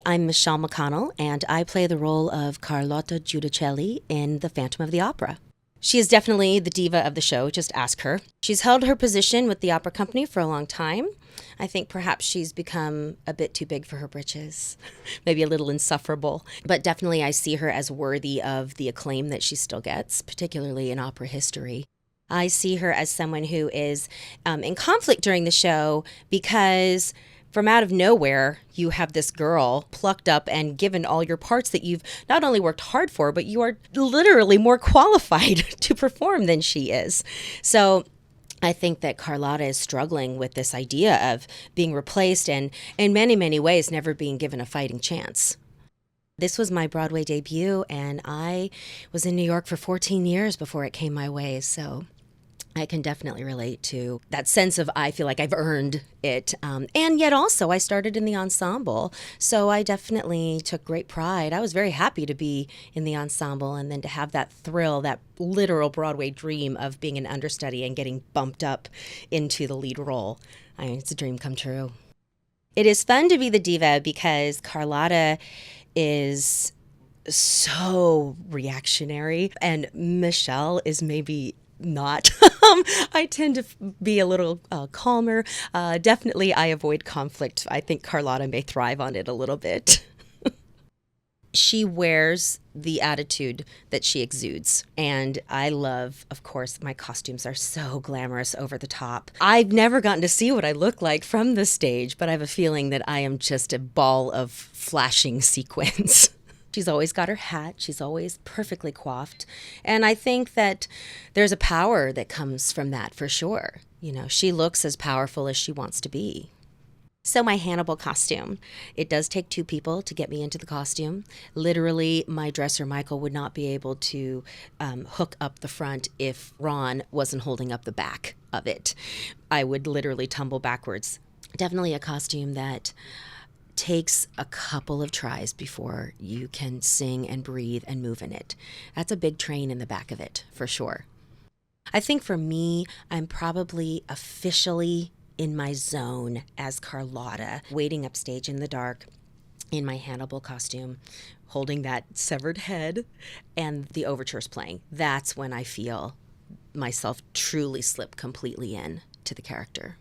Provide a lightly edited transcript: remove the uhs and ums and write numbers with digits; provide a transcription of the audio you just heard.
I'm Michele McConnell, and I play the role of Carlotta Giudicelli in The Phantom of the Opera. She is definitely the diva of the show, just ask her. She's held her position with the opera company for a long time. I think perhaps she's become a bit too big for her britches, maybe a little insufferable. But definitely I see her as worthy of the acclaim that she still gets, particularly in opera history. I see her as someone who is in conflict during the show because from out of nowhere, you have this girl plucked up and given all your parts that you've not only worked hard for, but you are literally more qualified to perform than she is. So I think that Carlotta is struggling with this idea of being replaced and in many, many ways never being given a fighting chance. This was my Broadway debut, and I was in New York for 14 years before it came my way, so I can definitely relate to that sense of I feel like I've earned it. And yet also I started in the ensemble, so I definitely took great pride. I was very happy to be in the ensemble and then to have that thrill, that literal Broadway dream of being an understudy and getting bumped up into the lead role. I mean, it's a dream come true. It is fun to be the diva because Carlotta is so reactionary and Michele is maybe not. I tend to be a little calmer. Definitely, I avoid conflict. I think Carlotta may thrive on it a little bit. She wears the attitude that she exudes. And I love, of course, my costumes are so glamorous, over the top. I've never gotten to see what I look like from the stage, but I have a feeling that I am just a ball of flashing sequins. She's always got her hat. She's always perfectly coiffed. And I think that there's a power that comes from that for sure. You know, she looks as powerful as she wants to be. So my Hannibal costume, it does take two people to get me into the costume. Literally, my dresser, Michael, would not be able to hook up the front if Ron wasn't holding up the back of it. I would literally tumble backwards. Definitely a costume that takes a couple of tries before you can sing and breathe and move in it. That's a big train in the back of it, for sure. I think for me, I'm probably officially in my zone as Carlotta, waiting upstage in the dark in my Hannibal costume, holding that severed head, and the overtures playing. That's when I feel myself truly slip completely in to the character.